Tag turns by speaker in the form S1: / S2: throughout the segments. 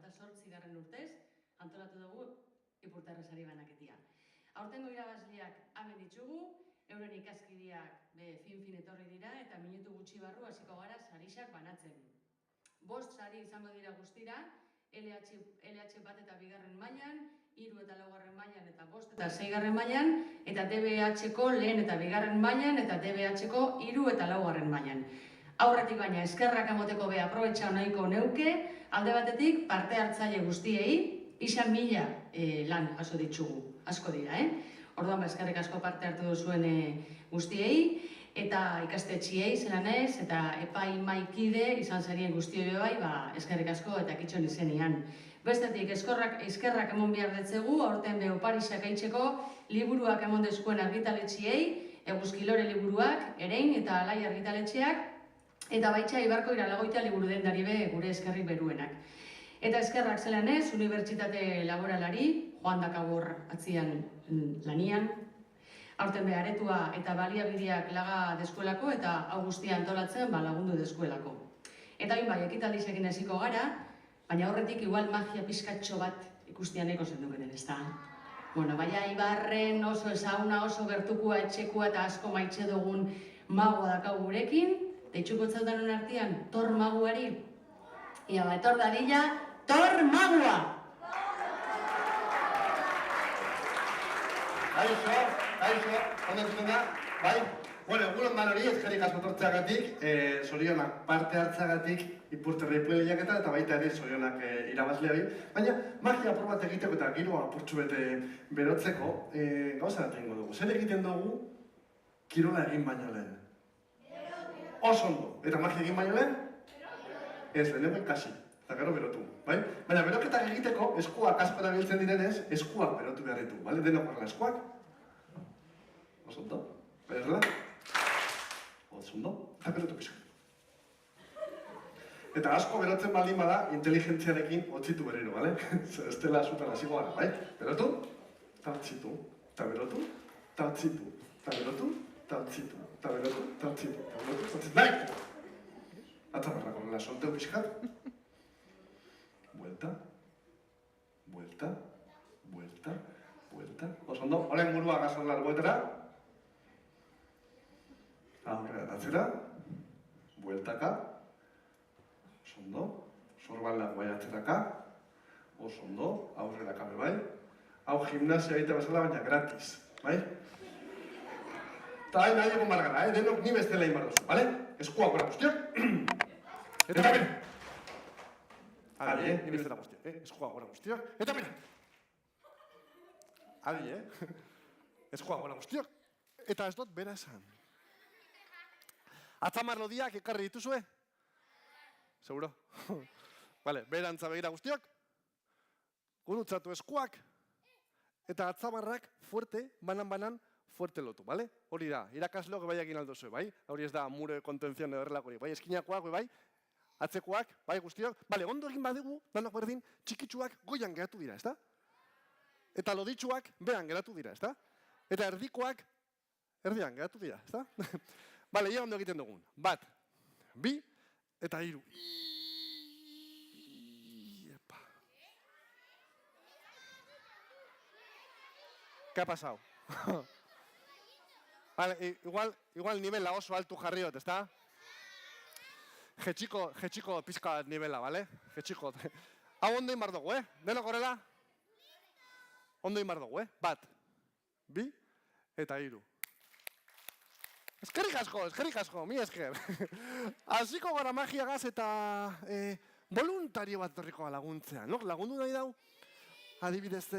S1: 2008 urtez, antolatu dugu Ipurtarra sari banaketia. Aurtengo irabazleak hemen ditugu, euren ikaskideak fin etorri dira eta minutu gutxi barru hasiko gara sarisak banatzen. 5 sari izango dira guztira, LH bat eta bigarren mailan, 3 eta 4 mailan eta 5 eta 6 mailan, eta DBH-ko lehen eta bigarren mailan eta DBH-ko 3 eta 4 mailan. Aurretik baina eskerrak emoteko aprobetxa nahiko neuke, alde batetik parte hartzaile guztiei, izan 1000 lan jaso ditugu, asko dira, Orduan eskerrik asko parte hartu duzuen guztiei, eta ikastetxiei zelan ez, eta epaimaikide izan zarien guztioi bai, eskerrik asko eta kitxon izenian. Bestetik, eskerrak emon behar detzegu, aurten Oparisak aitzeko liburuak emon dezkuen argitaletxiei, Eguzkilore liburuak, Erein eta Alai argitaletxeak, eta baitxa Ibarko Iralagoita liburu dendari gure eskerrik beruenak. Eta eskerrak zelan ez, unibertsitate laboralari, Joan Dakabor atzian lanian, aurten aretua eta baliabideak laga deskuelako eta hau guztia antolatzen lagundu deskuelako. Eta bai, ekitaldizekin hasiko gara, baina horretik igual magia pizkatxo bat ikustian eko zenduketen, ezta? Bueno, baina Ibarren oso ezauna, oso gertukua, etxekua eta asko maitxe dugun magoa dakau gurekin, deitxuko txautan artean, Tor maguari. Ia etor dadila, Tor magua!
S2: Kaixo, ondo entzuten da, bai? Bueno, egunon hori eskerrik asko tortzeagatik, zorionak parte hartzeagatik Ipurterra ipueleaketa eta baita ere zorionak irabazleari. Baina magia probat egiteko eta giro apurtxu bete berotzeko, gauza bat egingo dugu. Zer egiten dugu kirola egin baino lehen? Oso ondo. Eta magia egin baino lehen? Ez, lehenengo ikasi. Eta gero berotu, bai? Baina beroketak egiteko eskuak asko erabiltzen direnez, eskuak berotu behar ditu, bale? Denok horrela eskuak? Oso ondo, berla? Oso ondo, eta berotu pixka. Eta asko berotzen baldin bada, inteligentziarekin otzitu berriro, bale? Ez dela zutan hasiko gara, bai? Berotu, eta otzitu, eta berotu, eta otzitu, eta berotu, eta otzitu, eta berotu, eta otzitu, eta berotu, eta otzitu, nahi! Atzamarrak horrela, solteu pixkat. Vuelta, vuelta, vuelta, vuelta. Oso ondo, horren burua gazarlar buetera. Aurrera datzera. Bueltaka. Oso ondo. Sorbalak bai atzeraka. Oso ondo, aurrera kabe bai. Hau gimnasia egite bezala baina gratis, bai? Eta hain nahi egon bargara, denok ni bestela inbar duzu, bale? Eskua gora guztiak. Eta ben! Adi, ni bestela guztiak, eskua gora guztiak. Eta ben! Adi, eskua gora guztiak. Eta ez dut bera esan. Atzamar lodiak ekarri dituzue? Seguro? Bale, berantza begira guztiak. Gurutzatu eskuak. Eta atzamarrak fuerte, banan, fuerte lotu, bale? Hori da, irakasleok bai egin aldozue, bai? Hori ez da mure kontenzion edo errelak hori, bai? Eskinakoak, bai? Atzekoak, bai guztiok? Bale, ondo egin badugu, danok berdin, txikitsuak goian geratu dira, ezta? Eta loditsuak behan geratu dira, ezta? Eta erdikoak erdian geratu dira, ezta? Bale, ia ondo egiten dugun. 1, 2, eta 3. ¿Qué ha pasado? Vale, igual nivela oso altu jarriot, ezta? Jetxiko pizka nivela, vale? Jetxiko. Hau ondo inbar dugu, Denok horrela? Ondo inbar dugu, 1, 2, eta 3. Eskerrik asko, mi esker. Hasiko gara magiagaz eta voluntario bat torriko laguntzea, no? Lagundu nahi dau? Adibidez,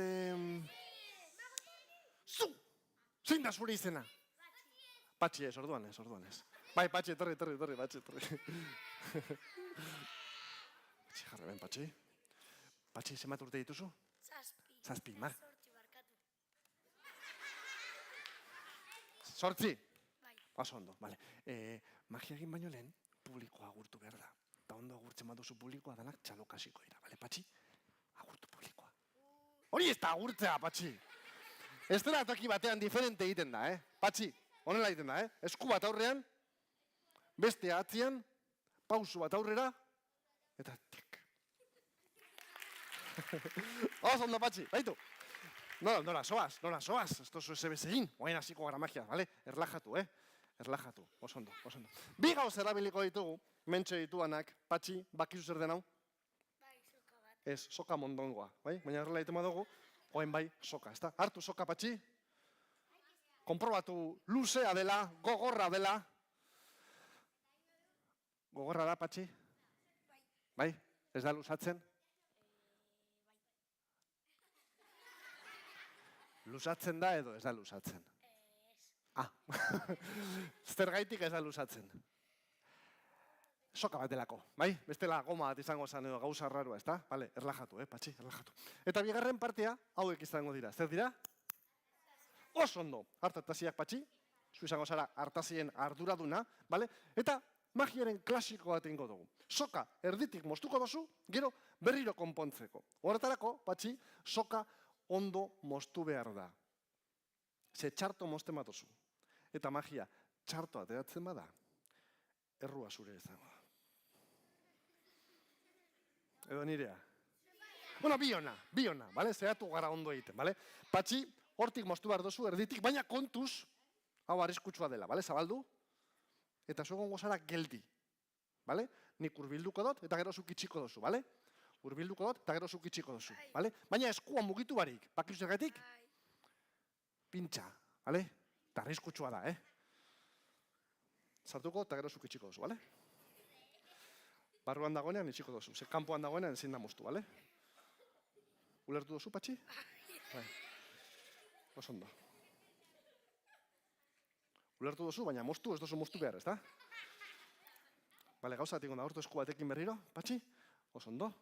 S2: zu! Zein da zure izena? Patxi ez, orduan ez. Bai, Patxi, etorri, Patxi, etorri. Patxi, jarra ben, Patxi. Patxi, zenbat urte dituzu? 7. Mar. 8? Bai. Oso ondo, bale. Magia egin baino lehen, publikoa agurtu behar da. Eta ondo agurtzen baduzu publikoa danak txalokasiko ira, bale, Patxi? Agurtu publikoa. Hori ez da agurtzea, Patxi! Ez dela toki batean diferente egiten da, Patxi, honela egiten da, Esku bat aurrean, bestea atzian, pausu bat aurrera, eta tik. Oso ondo, Patxi, baitu. Nola soaz, ez tozu esebez egin, oain hasiko gara magia, bale? Erlajatu, Erlajatu, oso ondo. Bi gauz erabiliko ditugu, mentxe dituanak, Patxi, bakizu zer den hau?
S3: Bai, soka bat.
S2: Ez, soka mondongoa, bai? Baina horrela ditema dugu, oain bai, soka, ezta? Hartu soka, Patxi. Konprobatu luzea dela, gogorra dela. Gogorra da, Patxi? Bai, ez da luzatzen? Luzatzen da edo ez da luzatzen? Zergaitik ez da luzatzen? Soka bat delako, bai? Bestela goma bat izango zen edo gauza rarua, ezta? Bale, erlajatu, Patxi, erlajatu. Eta bigarren partea, hauek izango dira. Zer dira? Oso ondo, hartataziak, Patxi. Zu izango zara hartazien arduraduna, bale? Eta magiaren klasiko bat ingo dugu. Soka erditik moztuko dozu, gero berriro konpontzeko. Horretarako, Patxi, soka ondo moztu behar da. Ze txarto mozten batozu. Eta magia txarto ateratzen bada, errua zure izango da. Edo nirea. Bueno, biona, bale? Zeratu gara ondo egiten, bale? Patxi, hortik moztu behar dozu, erditik, baina kontuz, hau arriskutsua dela, bale? Zabaldu? Eta zuegon gozara geldi, bale? Nik urbilduko dut, eta gero zuk itxiko dozu, bale? Urbilduko dut, eta gero zuk itxiko dozu, bale? Baina eskua mugitu barik, bakizu zergatik? Pintxa, bale? Eta arriskutsua da, Sartuko, eta gero zuk itxiko dozu, bale? Barruan dagoenean itxiko dozu, ze kanpoan dagoenean ezin da moztu, bale? Ulertu dozu, Patxi? Bai. Oso ondo. Ulertu dozu, baina moztu ez dozu moztu behar, ezta? Bale, gauza bat ingo da, hortu esku batekin berriro, Patxi? Oso ondo.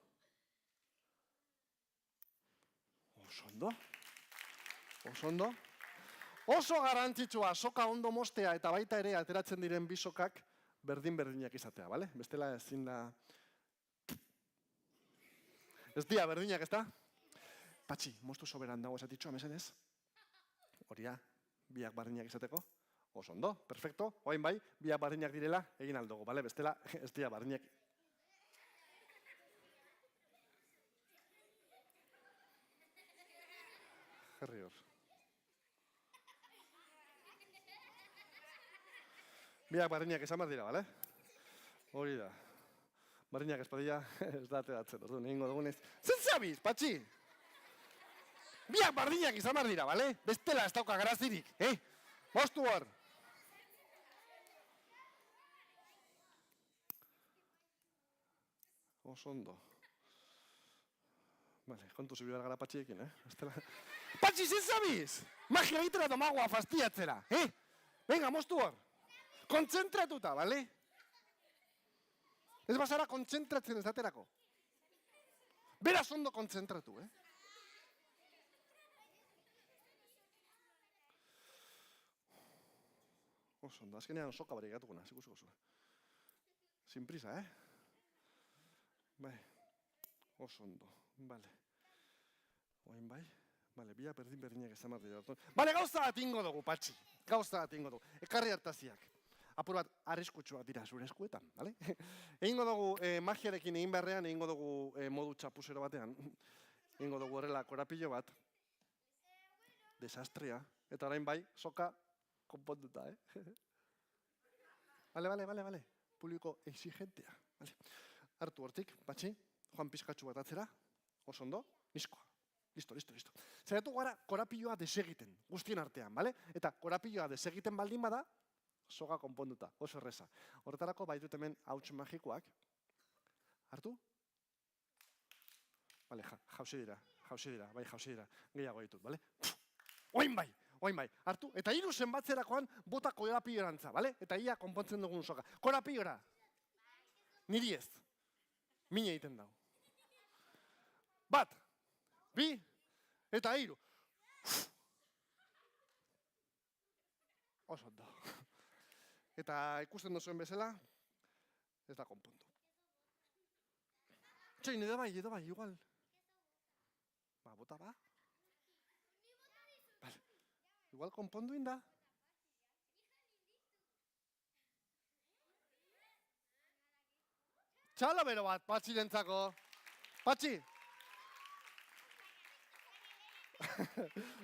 S2: Oso garantzitsua, soka ondo moztea eta baita ere ateratzen diren bi sokak berdin-berdinak izatea, bale? Bestela ezin da... Ez dia, berdinak, ezta? Patxi, moztu soberan dago esatitxoa, mesedez? Horia, biak berdinak izateko? Oso ondo, perfecto. Oain bai, biak berdinak direla egin aldugu, bale? Bestela ez dia berdinak... Herri hor. Biak barriñak esan behar dira, bale? Hori da. Barriñak espadilla ez da ateratzen, orduan egingo dugunez. Zer zabiz, Patxi? Biak barriñak izan behar dira, bale? Bestela ez dauka grazirik, Moztu hor. Oso ondo. Vale, kontu zubi behar gara Patxiekin, Bestela... Patxi, zer zabiz? Magia egitera domagoa fastiatzera, Venga, moztu hor. Kontzentratuta, bale? Ez bazara kontzentratzen ez daterako. Beraz ondo kontzentratu, Oso ondo, azkenean soka barik gatukuna, zikusko zuen. Sin prisa, Bai, oso ondo, bale. Oain bai, bale, bia berdin-berdinak esan bat dira. Bale, gauza bat ingo dugu, Patxi. Gauza bat ingo dugu. Ekarri hartaziak. Apur bat arriskutsuak dira zure eskuetan, bale? Egingo dugu magiarekin egin beharrean, egingo dugu modu txapuzero batean. Egingo dugu horrela korapillo bat. Desastrea. Eta orain bai, soka konponduta, Bale. Publiko exigentea. Hartu hortik, Patxi, joan pizkatxu bat atzera. Oso ondo, niskoa. Listo. Zeratu gara korapilloa desegiten, guztien artean, bale? Eta korapilloa desegiten baldin bada, soga konponduta, oso erreza. Horretarako baitut hemen hauts magikoak. Hartu? Bale, jauzi dira. Gehiago ditut, bale? Oain bai, hartu. Eta hiru zenbatzerakoan bota korapillorantza, bale? Eta ia konpontzen dugun soga. Korapillora! Niri ez. Mine egiten dago. Bat! Bi, eta hiru. Oso ondo. Eta ikusten duzuen bezala, ez da konpondu. Txain, edo bai, igual. Bota ba? Vale. Igual konpondu inda. Txalo bero bat, Patxi dentzako. Patxi!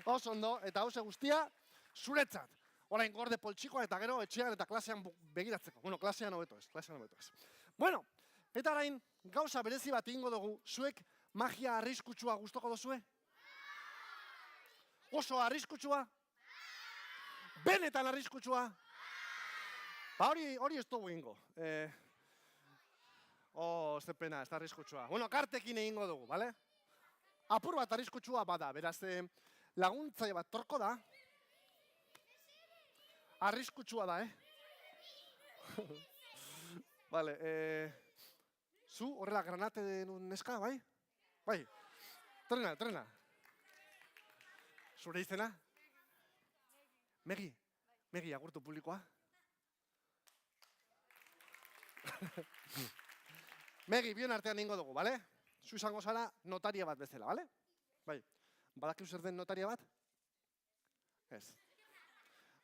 S2: Oso ondo, eta hauze guztia, zuretzat. Orain gorde poltsikoa eta gero etxean eta klasean begiratzeko. Bueno, klasean hobeto ez, Bueno, eta orain gauza berezi bat egingo dugu, zuek magia arriskutsua gustoko dozue? Oso arriskutsua? Benetan arriskutsua? Ba hori ez dugu egingo. Ze pena, ez da arriskutsua. Bueno, kartekin egingo dugu, bale? Apur bat arriskutsua bada, beraz laguntzaile bat torko da. Arriskutsua da, Vale, zu horrela granate denun neska, bai? Bai, trena. Zure izena? Megi, agurtu publikoa. Megi, bion artean ingo dugu, bale? Zu izango zara notaria bat bezala, bale? Bai, badakiu zer den notaria bat? Ez.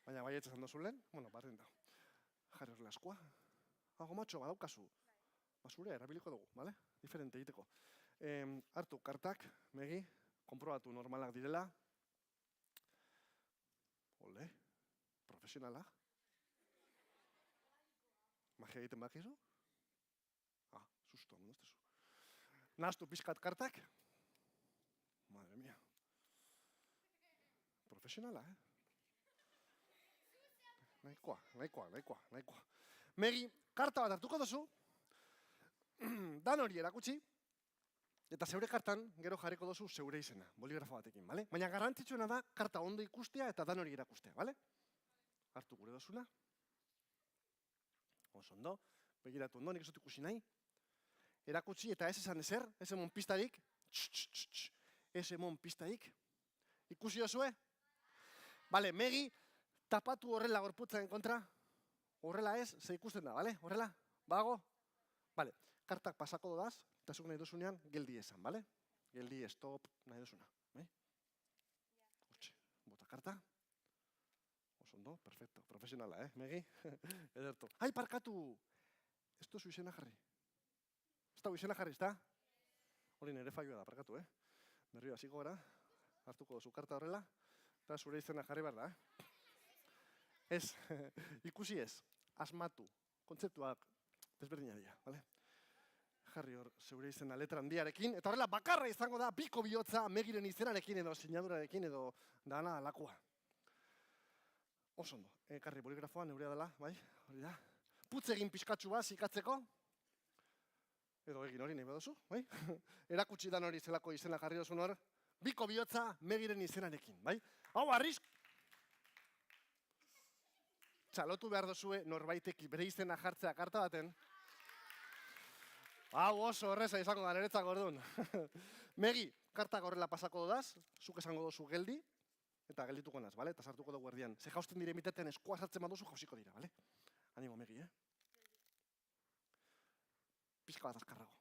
S2: Baina bai etzazan dozu lehen? Bueno, barren da. Jarri horrela eskua. Hago matxo, badaukazu. Basure, erabiliko dugu, bale? Diferente egiteko. Hartu, kartak, Megi, konprobatu normalak direla. Ole, profesionala. Magia egiten bakizu? Susto, mondoztezu. Nahaztu pixkat kartak. Madre mia. Profesionala, Nahikoa. Megi, karta bat hartuko duzu, dan hori erakutsi, eta zeure kartan gero jarriko duzu zeure izena, boligrafo batekin, bale? Baina garrantzitsuena da karta ondo ikustea eta dan hori erakustea, bale? Hartu gure dozuna. Oso ondo, begiratu ondo, nik ez dut ikusi nahi. Erakutsi eta ez esan ezer, ez emon pistarik. Ez emon pistarik. Ikusi dozue? Bale, Megi, tapatu horrela gorputzaren kontra. Horrela ez, ze ikusten da, bale? Horrela? Bago? Bale, kartak pasako dodaz, eta zuk nahi duzunean, geldi esan, bale? Geldi, stop, nahi duzuna. Hortxe, bota karta. Oso ondo, perfecto, profesionala, Megi? Ederto. Ai, parkatu! Ez duzu izena jarri. Ez da izena jarri, ez da? Hori nire faioa da, parkatu, Berrio hasiko gara, hartuko duzu karta horrela, eta zure izena jarri behar da, Ez, ikusi ez, asmatu, kontzeptuak desberdina dira, bale? Jarri hor, zeure izena letra handiarekin, eta horrela bakarra izango da, biko bihotza Megiren izenarekin edo sinadurarekin edo dana alakoa. Oso ondo, karri boligrafoa neurea dela, bai, hori da. Putz egin pixkatxu bat, zikatzeko. Edo egin hori nahi baduzu, bai? Erakutsi dan hori zelako izena jarri dozun hor. Biko bihotza Megiren izenarekin, bai? Hau, arrisk! Txalotu behar dozue norbaiteki bere izena jartzea karta baten. Hau oso horreza izango da niretzako orduan. Megi, kartak horrela pasako dodaz, zuk esango dozu geldi, eta geldituko naz, bale? Eta sartuko dugu erdian. Ze jausten dire miteten eskua sartzen baduzu jausiko dira, bale? Animo, Megi, Pizka bat azkarrago,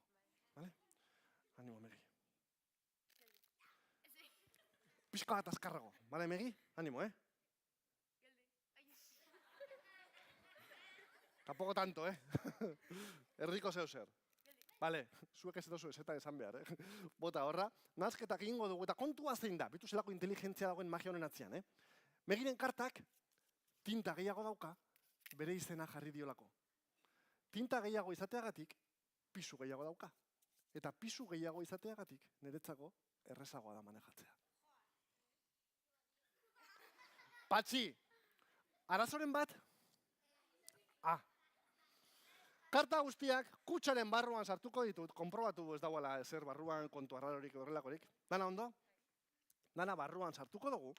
S2: bale? Animo, Megi. Pizka bat azkarrago, bale, Megi? Animo, Tampoco tanto, Erdiko zeu zer. Bale, zuek ez dozu ezetan esan behar, Bota horra, nazketak egingo dugu eta kontua zein da, bitu zelako inteligentzia dagoen magia honen atzian, Megiren kartak tinta gehiago dauka, bere izena jarri diolako. Tinta gehiago izateagatik, pisu gehiago dauka. Eta pisu gehiago izateagatik, niretzako errezagoa da manejatzea. Patxi, arazoren bat? Karta guztiak kutxaren barruan sartuko ditut, konprobatu ez dagoela ezer barruan kontu arrarorik horrelakorik. Dana ondo? Dana barruan sartuko dugu.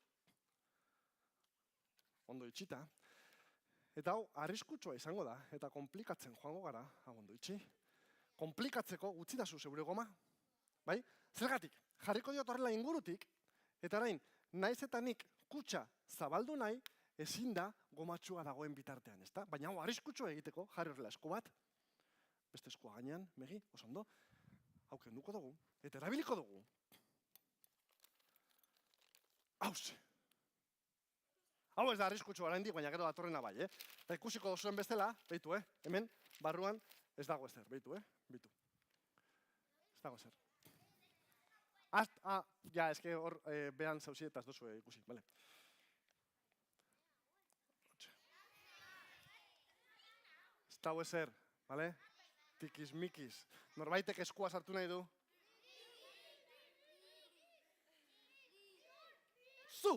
S2: Ondo itxita. Eta hau, arriskutsua izango da, eta komplikatzen joango gara, hau ondo itxi. Komplikatzeko utzi dazu zeure goma. Bai? Zergatik, jarriko diot horrela ingurutik, eta orain, naiz eta nik kutxa zabaldu nahi, ezin da gomatxua dagoen bitartean, ezta? Baina hau, arriskutsua egiteko, jarri horrela esku bat, beste eskua gainean, Megi, oso ondo, hau kenduko dugu, eta erabiliko dugu. Hauze! Hau ez da arriskutsua oraindik, baina gero datorrena bai, Eta ikusiko duzuen bestela, behitu, hemen, barruan, ez dago ezer, behitu, behitu. Ez dago ezer. Ja, eske hor behan zauzi eta ez dozu ikusi, bale. Ez dago ezer, bale? Tikismikiz. Norbaitek eskua sartu nahi du? Zu!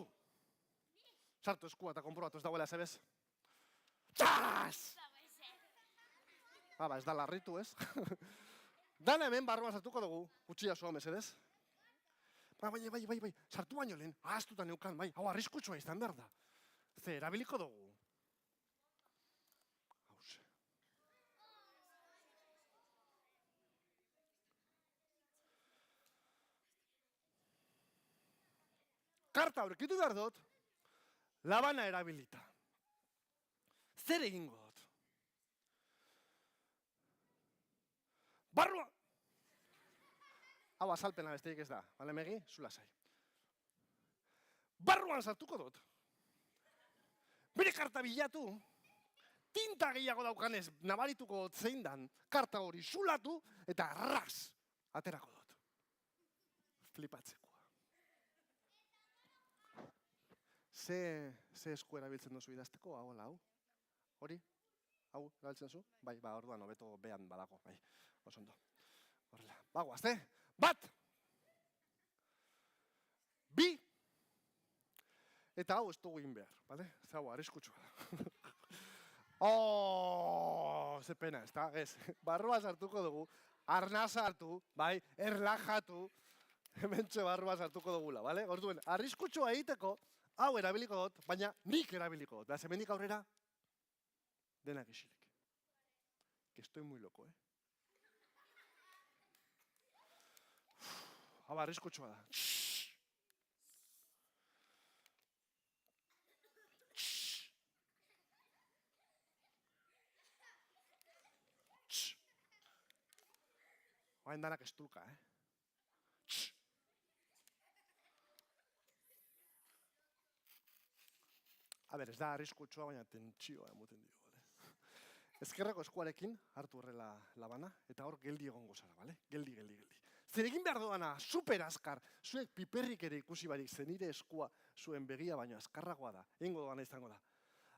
S2: Sartu eskua eta konprobatu ez dagoela zebez. Txas! Ez da larritu, ez? Dana hemen barruan sartuko dugu, kutxia zoa mesedez. Bai, sartu baino lehen, ahaztuta neukan, bai, hau arriskutsua izan behar da. Ze, erabiliko dugu. Hauze. Karta aurkitu behar dut, labana erabilita. Zer egingo dut? Barruan! Hau azalpena besterik ez da, bale Megi? Zula zai. Barruan sartuko dut. Bere karta bilatu, tinta gehiago daukanez nabarituko dut zein dan, karta hori zulatu eta ras aterako dut. Flipatzekoa. Ze esku erabiltzen duzu idazteko, hau, lau? Hori? Hau, erabiltzen zu? Bai, orduan, hobeto behan badago, bai, osondo. Horrela, bagoaz, Bat! Bi! Eta hau ez dugu egin behar, bale? Ez hau, arriskutsua da. Ze pena, ez da? Ez, barrua sartuko dugu, arnasa hartu, bai, erlajatu, hementxe barrua sartuko dugula, bale? Orduen, arriskutsua egiteko, hau erabiliko dut, baina nik erabiliko dut. Beraz, hemendik aurrera, denak isilik. Que estoy muy loco, Hau arriskutsua da. Oain danak estulka, A ber, ez da arriskutsua, baina tentsioa emoten dio, bale? Ezkerreko eskuarekin hartu horrela labana, eta hor geldi egongo zara, bale? Geldi. Zer egin behar doana, super azkar, zuek piperrik ere ikusi barik, zenire eskua zuen begia, baina azkarragoa da, egingo doana izango da.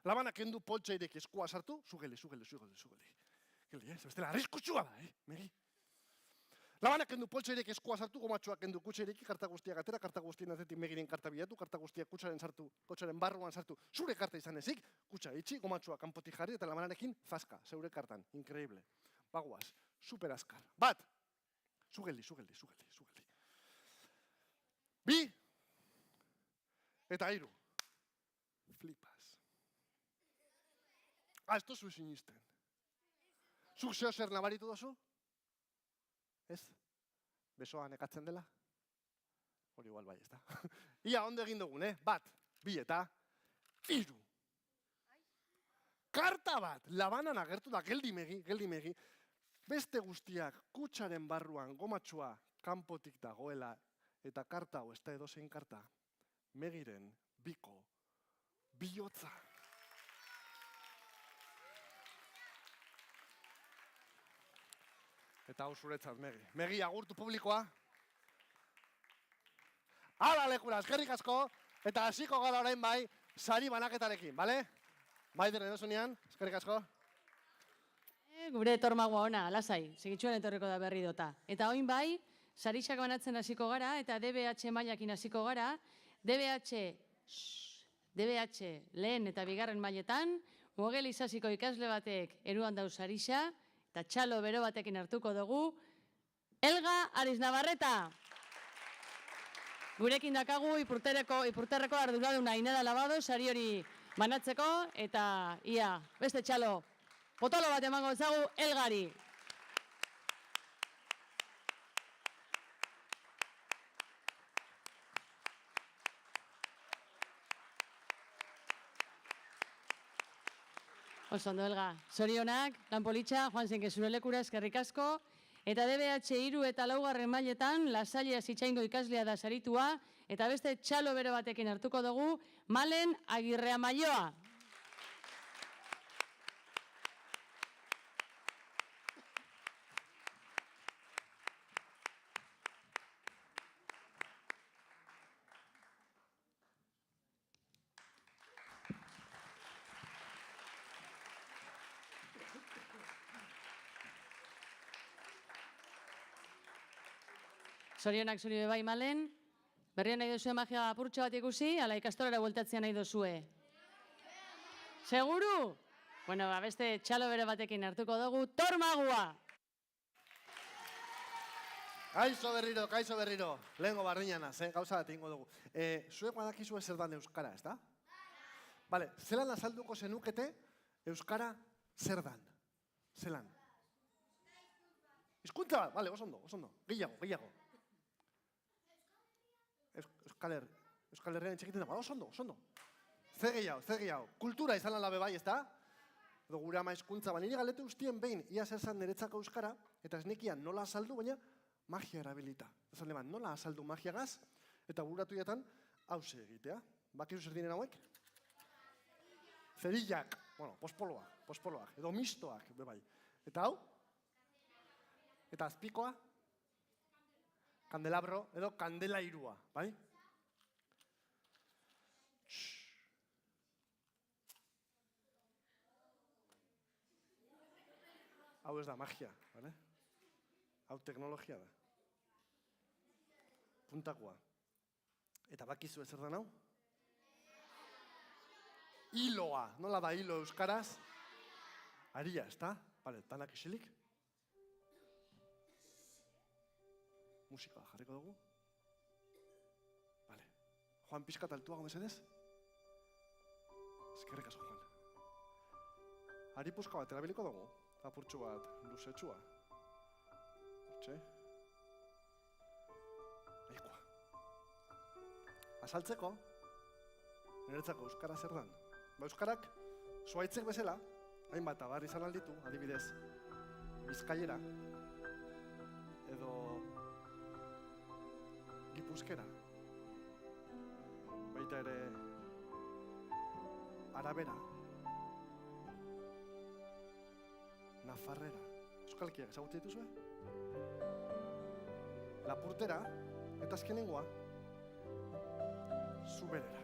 S2: Labana kendu poltsa ireki eskua sartu, zugele. Geldi, bestela arriskutsua da, Megi? Labana kendu poltsa ireki eskua sartu, gomatxoak kendu kutsa ireki, karta guztiak atera, karta guztien atzetik Megiren karta bilatu, karta guztiak kutsaren sartu, kutsaren barruan sartu, zure karta izan ezik, kutsa itxi, gomatxoak kanpotik jarri, eta labanarekin zaska, zeure kartan, increíble. Bagoaz, super azkar. Bat! Zugeldi. Bi! Eta 3. Flipas. Ez tozu sinisten. Zuk zeo zer nabaritu dozu? Ez? Besoa nekatzen dela? Hori igual bai, ez da. Ia, ondo egin dugun, Bat, 2 eta 3. Karta bat, labanan agertu da, geldi Megi. Beste guztiak kutsaren barruan gomatxua kanpotik dagoela eta karta hau ez da edozein karta, Megiren biko bihotza. Eta hau zuretzat, Megi. Megi, agurtu publikoa. Hala lekura, eskerrik asko, eta hasiko gara orain bai, sari banaketarekin, bale? Maider edozunean, eskerrik asko.
S1: Gure etormagoa ona, lasai, segitxuan etorriko da berri dota. Eta oin bai, sarixak banatzen hasiko gara, eta DBH mailakin hasiko gara, DBH lehen eta bigarren mailetan, Mogel Isasiko ikasle batek eruan dau sarixa, eta txalo bero batekin hartuko dugu, Elga Ariznabarreta. Gurekin dakagu ipurterreko arduraduna Ainada Labado, sari hori banatzeko, eta ia, beste txalo, potolo bat emango ezagu Elgari. Oso ondo, Elga. Zorionak, lan politxa, joan zenke zure lekura eskerrik asko. Eta DBH 3 eta 4. mailetan, Lasaia Zitzaingo ikaslea da saritua, eta beste txalo bero batekin hartuko dugu, Malen Agirrea Maioa. Zorionak zuri bai malen. Berrien nahi duzue magia apurtxo bat ikusi, ala ikastorara bueltatzea nahi duzue. Seguru? Bueno, beste txalo bere batekin hartuko dugu, tormagua!
S2: Kaixo berriro. Lehengo barriñanaz, gauza bat ingo dugu. Zuek badakizue zer dan euskara, ez da? Bale, zelan azalduko zenukete euskara zer dan? Zelan? Hizkuntza bat, bale, osondo. Gehiago. Euskal Herrian txekiten dago, osondo. Zer gehiago. Kultura izan lan labe bai, ez da? Edo gure ama hizkuntza, nire galete ustien behin, ia zer zan niretzako euskara, eta ez nekian nola azaldu, baina magia erabilita. Ezan leban, nola azaldu magiagaz, eta buratu jatan, hause egitea. Bakizu zer dinen hauek? Zerillak, pospoloak, edo mistoak, bebai. Eta hau? Eta azpikoa? Kandelabro, edo kandelairua, bai? Hau ez da magia, bale? Hau teknologia da. Puntakoa. Eta bakizu ezer da hau? Hiloa. Nola da hilo euskaraz? Aria, ez da? Bale, tanak isilik. Musika jarriko dugu. Bale. Joan pixkat altuago mesedez? Eskerrik asko, Juan. Haripuzka bat erabiliko dugu. Apurtxu bat, luzetxua. Hortxe. Nahikoa. Azaltzeko, niretzako euskara zer dan. Euskarak, zuaitzek bezala, hainbat abar izan alditu, adibidez, bizkaiera, edo gipuzkera, baita ere arabera, nafarrera. Euskalkiak ezagutzen dituzue? Lapurtera, eta azkenengoa, zuberera.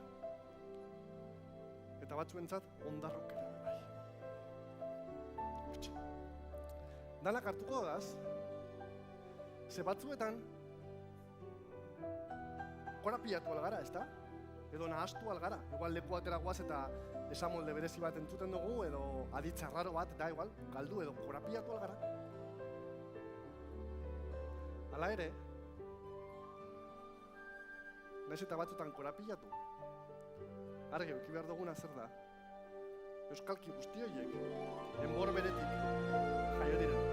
S2: Eta batzuentzat, ondarrokera. Danak hartuko dodaz, ze batzuetan, korapilatu algara, ez da? Edo nahastu algara. Igual leku atera guaz eta esamolde berezi bat entzuten dugu, edo aditza raro bat, da igual, galdu edo korapilatu algara. Hala ere, nahiz eta batzutan korapilatu, argi euki behar duguna zer da, euskalki guzti horiek, enbor beretik, jaio diren.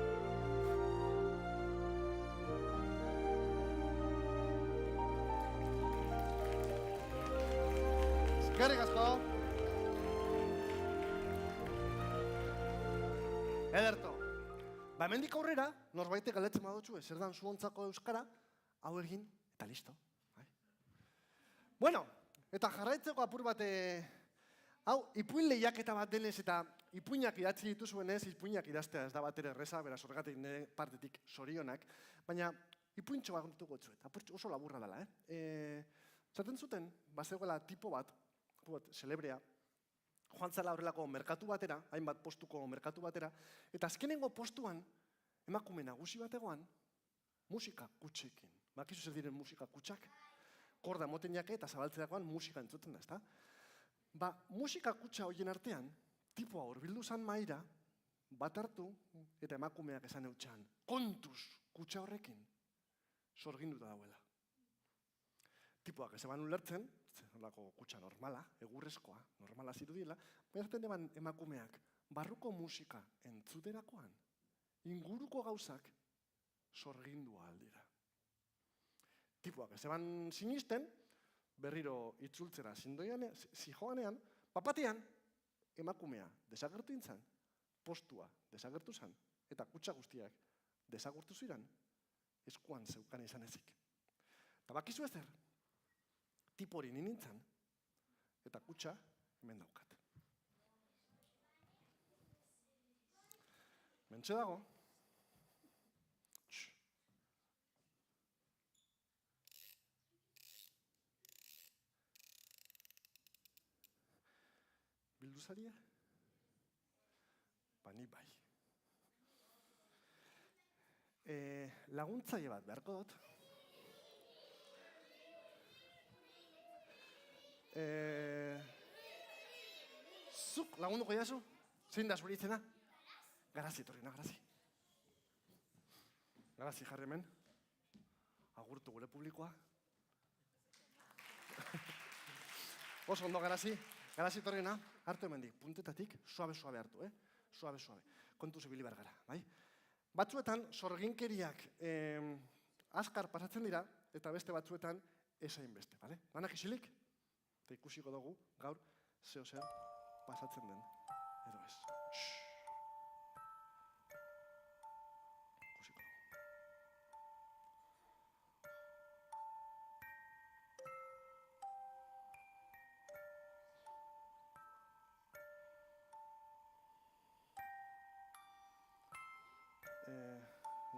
S2: Eskerrik asko! Ederto! Hemendik aurrera, norbaitek galdetzen badotxue, zer dan zuontzako euskara, hau egin, eta listo. Bueno, eta jarraitzeko apur bat, hau, ipuin lehiaketa bat denez eta ipuinak idatzi dituzuenez, ipuinak idaztea ez da bat ere erreza, beraz horregatik nire partetik zorionak, baina ipuintxo bat gontuko txuet, oso laburra dela, Zaten zuten, bazegoela tipo bat celebrea, joan zela horrelako merkatu batera, hainbat postuko merkatu batera, eta azkenengo postuan, emakume nagusi bategoan, musika kutxekin. Bakizu zer diren musika kutxak? Korda moten jake eta zabaltzerakoan musika entzuten da, ezta? Ba, musika kutxa horien artean, tipoa hurbildu zan maira, bat hartu eta emakumeak esan eutxan, kontuz kutxa horrekin, sorginduta dauela. Tipoak ezeban ulertzen, zelako kutxa normala, egurrezkoa, normala zirudiela, berten eban emakumeak barruko musika entzuterakoan, inguruko gauzak sorgindua aldira. Tipoak ezeban sinisten, berriro itzultzera zijoanean, papatean emakumea desagertu intzan, postua desagertu zan, eta kutxa guztiak desagertu ziren, eskuan zeukan izan ezik. Eta bakizu ezer, tipo hori nintzen, eta kutxa hemen daukat. Mentxe dago. Bilduzaria? Ba, ni bai. Laguntzaile bat beharko dut. Zuk lagunduko jazu? Zein da zure izena? Garazi, Torriona, garazi. Garazi jarri hemen. Agurtu gure publikoa. Oso ondo, garazi. Garazi, Torriona, hartu hemendik. Puntetatik, suabe-suabe hartu, Suabe-suabe. Kontu zibili behar gara, bai? Batzuetan, sorginkeriak azkar pasatzen dira, eta beste batzuetan esain beste, bale? Banak isilik, eta ikusiko dugu gaur zeo zer pasatzen den, edo ez. Ikusiko dugu.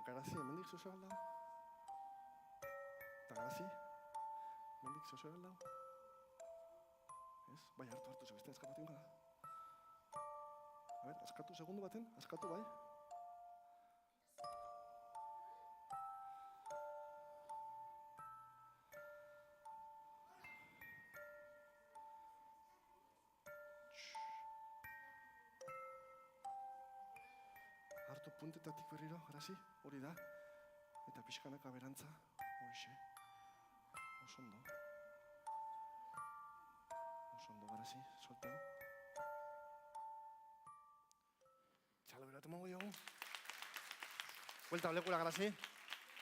S2: Garazi, hemendik zeo zer aldau? Eta garazi? Hemendik zeo zer aldau? Ez? Bai, hartu, zebeste eskapatu ingo da. A ber, askatu segundu baten, askatu bai. Hartu puntetatik berriro, garazi, hori da. Eta pixkanaka berantza, horixe. Oso ondo. Oso ondo, garazi, soltau. Txalo beratu mongo diogu. Buelta olekura, garazi.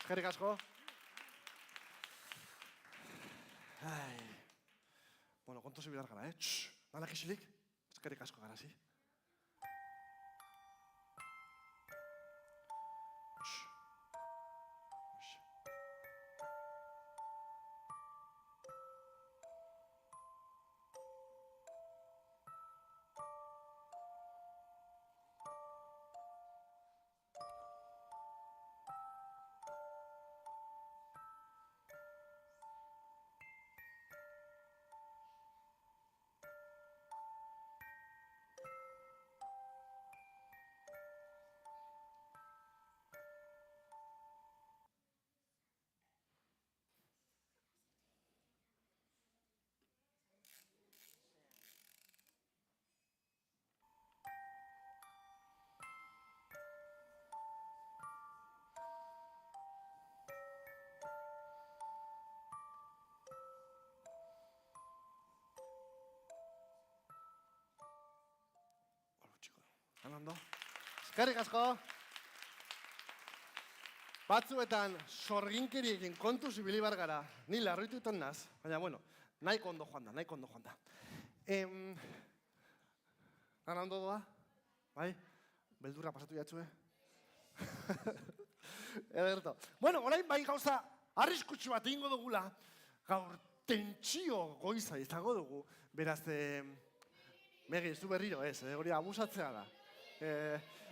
S2: Eskerrik asko. Bueno, kontu zibilar gara, Nanak isilik. Eskerrik asko, garazi. Ondo. Eskerrik asko. Batzuetan sorginkeriekin kontu zibili bar gara. Ni larritu iten naz, baina bueno, nahiko ondo joan da. Ana ondo doa? Bai? Beldurra pasatu jatzue? Ederto. Bueno, orain bai gauza arriskutsu bat egingo dugula, gaur tentsio goiza izango dugu, beraz, Megi, ez du berriro ez, hori abusatzea da.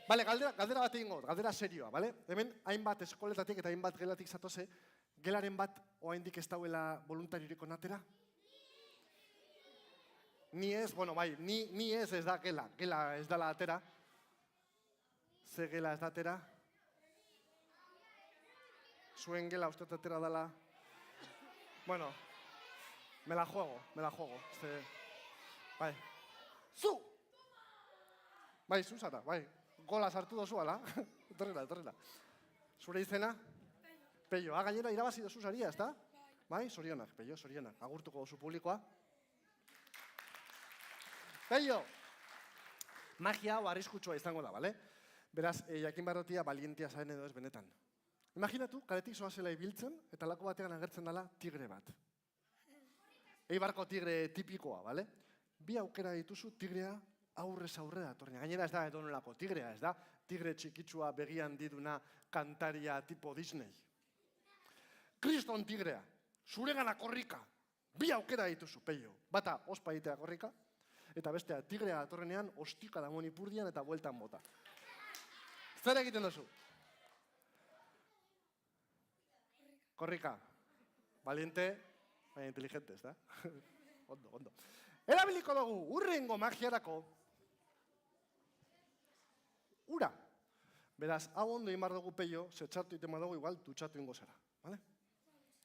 S2: Bale, galdera bat egingo, galdera serioa, bale? Hemen, hainbat eskoletatik eta hainbat gelatik zatoze, gelaren bat oraindik ez dauela voluntariorik onatera? Ni ez, bueno, bai, ni ez da gela ez dala atera. Ze gela ez da atera? Zuen gela uste atera dala. Bueno, me la juego. Bai. Zu! Bai, zu zara, bai. Gola sartu dozu ala. Etorrela. Zure izena? Peio. Gainera irabazi dozu saria, ez da? Bai, zorionak, Peio, zorionak. Agurtuko dozu publikoa. Peio! Magia hau arriskutsua izango da, bale? Beraz, jakin barrotia balientia zaren edo ez benetan. Imaginatu, kaletik zoazela ibiltzen, eta lako batean agertzen dela tigre bat. Eibarko tigre tipikoa, bale? Bi aukera dituzu tigrea aurrez aurre datorren. Gainera ez da edonolako tigrea, ez da tigre txikitsua begian diduna kantaria tipo Disney. Kriston tigrea, zuregana korrika, bi aukera dituzu, Peio. Bata, ospa egitea korrika, eta bestea tigrea datorrenean ostika damon ipurdian eta bueltan bota. Zer egiten duzu? Korrika. Valiente, baina inteligente, ez da? Ondo. Erabiliko dugu, urrengo magiarako, ura. Beraz, hau ondo imar dugu Peio, zetxartu itema dugu, igual dutxatu ingo zara.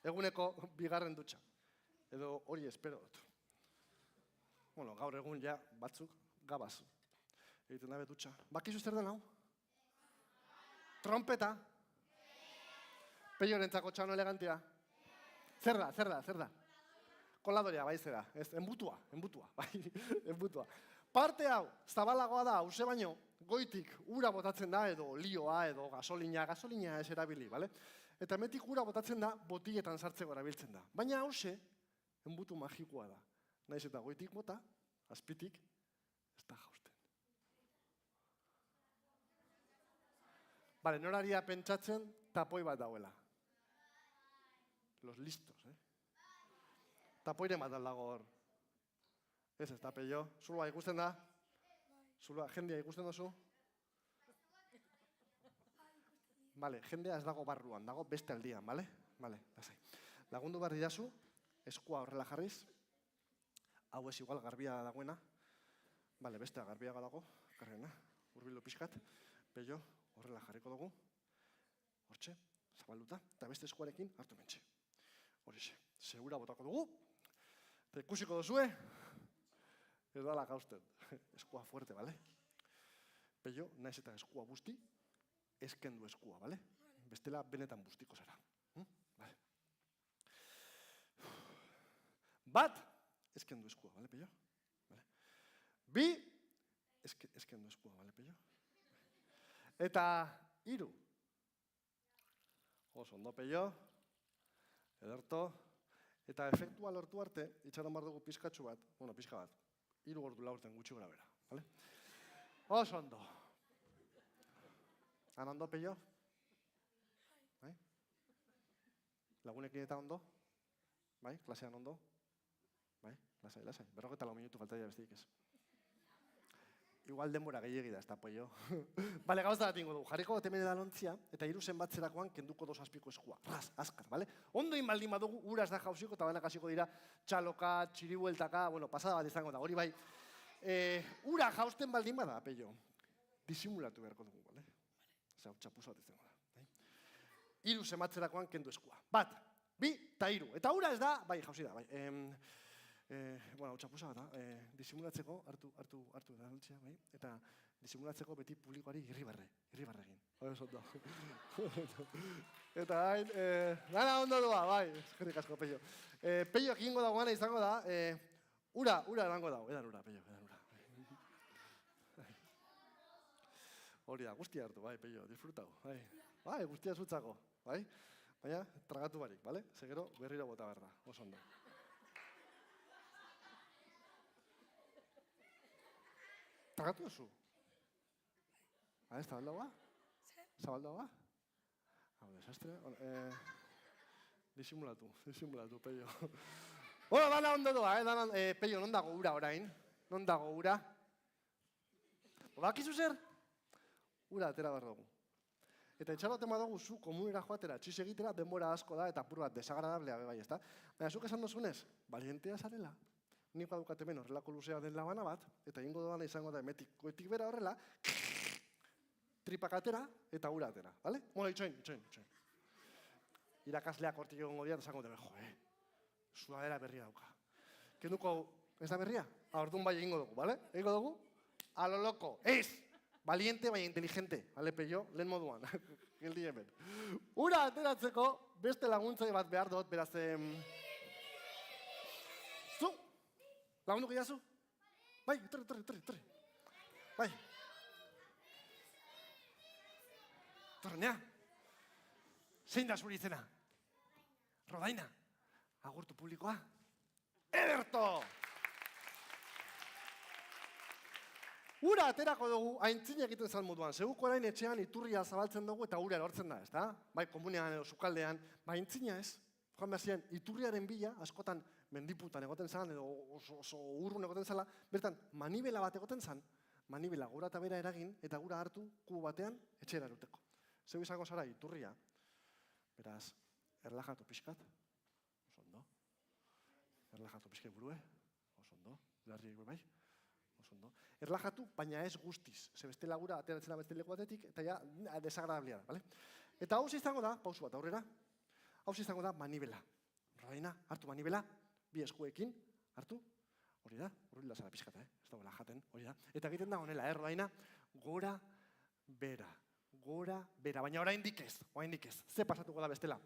S2: Eguneko bigarren dutxa. Edo hori espero dut. bueno, gaur egun ja batzuk gabaz egiten dabe dutxa. Bakizu zer den hau? Trompeta? Peiorentzako txano elegantia? Zer da? Koladorea, bai zera, ez, enbutua, bai, enbutua. Parte hau, zabalagoa da, hause baino, goitik ura botatzen da, edo lioa, edo gasolina ez erabili, bale? Eta hemetik ura botatzen da, botiletan sartzeko erabiltzen da. Baina hause, enbutu magikoa da. Naiz eta goitik bota, azpitik, ez da jausten. Bale, noraria pentsatzen, tapoi bat dauela. Los listos, Tapoiren bat dago hor. Ez da, Peio. Zulua ikusten da? Zulua, jendea ikusten dozu? Bale, jendea ez dago barruan, dago beste aldian, bale? Bale, lasai. Lagundu behar didazu, eskua horrela jarriz. Hau ez igual, garbia dagoena. Bale, bestea garbiaga dago, karrena, hurbildu pixkat. Peio, horrela jarriko dugu. Hortxe, zabalduta, eta beste eskuarekin hartu mentxe. Horixe, segura botako dugu. Eta ikusiko duzue, ez dala gausten. Eskua fuerte, bale? Peio, naiz eta eskua busti, eskendu eskua, bale? Bestela benetan bustiko zara. Bale. Bat, eskendu eskua, bale, Peio? Bale. Bi, eskendu eskua, bale, Peio? Eta hiru. Oso ondo, Peio. Ederto. Eta efektua lortu arte, itxaron behar dugu pizkatxu bat, bueno, pizka bat, 3 ordu laurten gutxi gora bera, bale? Oso ondo. Han ondo, Peio? Bai? Lagunekin eta ondo? Bai? Klasean ondo? Bai? Lasai. 44 minutu faltaria besteik ez. Igual denbora gehiegi da, ez da, Peio. Bale, gauza bat ingo dugu. Jarriko temene da lontzia, eta 3 zenbatzerakoan kenduko 2 azpiko eskua. Raz, azkar, bale? Ondo inbaldin badugu, ura ez da jauziko, eta banak hasiko dira txaloka, txiribueltaka, bueno, pasada bat izango da, hori bai. Ura jausten baldin bada, Peio. Disimulatu beharko dugu, bale? Zer, txapuza bat izango da. 3 zenbatzerakoan kendu eskua. 1, 2, eta 3. Eta ura ez da, bai, jauzi da, bai. Bueno, txapuza bat da, disimulatzeko, hartu da dultzea, bai? Eta disimulatzeko beti publikoari irribarre egin. Hori oso ondo. Eta hain, dana ondo doa, bai, eskerrik asko, Peio. Peio egingo dagoana izango da, ura edango dago, edan ura, Peio, edan ura. Hori da, guztia hartu, bai, Peio, disfrutau, bai. Bai, guztia zutzako, bai? Baina, tragatu barik, bale? Segero, berriro bota behar da, oso ondo. Tragatu duzu? Ez, zabaldagoa? Zabaldagoa? Hau, desastre. Disimulatu, Peio. Bueno, dana ondo doa, Peio, non dago ura orain? Non dago ura? Bakizu zer? Ura atera behar dugu. Eta etxaroten badugu zu komunera joatera, txiz egitera, denbora asko da, eta apur bat desagradablea bai, ezta? Baina, zuk esan dozunez, valientea zarela. Nik badukat hemen horrelako luzea den labana bat, eta ingo doana izango da emetik goetik bera horrela, tripak atera eta ura atera, bale? Bueno, itxoin. Irakasleak hortik egongo dira, eta zango dira, sudadera berria dauka. Kenduko, ez da berria? Orduan bai egingo dugu, bale? Egingo dugu? A lo loco, ez! Valiente, baina inteligente, bale, Peio? Lehen moduan, geldi hemen. Ura ateratzeko, beste laguntzai bat behar dut, beraz, lagundu gehiazu? Bai, torri. Bai. Torrenea. Zein da zuri izena? Rodaina. Agurtu publikoa. Ederto! Ura aterako dugu, aintzin egiten zan moduan. Seguko orain etxean iturria zabaltzen dugu eta ura erortzen da, ez da? Bai, komunean edo sukaldean. Ba, aintzina ez. Joan behar ziren, iturriaren bila, askotan mendiputan egoten zan, edo oso urrun egoten zala, bertan manibela bat egoten zan, manibela gura eta bera eragin, eta gura hartu kubo batean etxera eruteko. Zeu izango zara iturria, beraz, erlajatu pixkat, oso ondo. Erlajatu pixkat burue, oso ondo. Larriek bai, oso ondo. Erlajatu, baina ez guztiz. Ze beste lagura ateratzen da beste leku batetik, eta ja, desagradablia da, bale? Eta hau izango da, pausu bat aurrera, hau izango da manibela. Rodaina, hartu manibela, bi eskuekin, hartu. Hori da, urbilda zara pixkata, ez dagoela jaten, hori da. Eta egiten da honela, Rodaina, gora, bera, baina oraindik ez, ze pasatuko da bestela.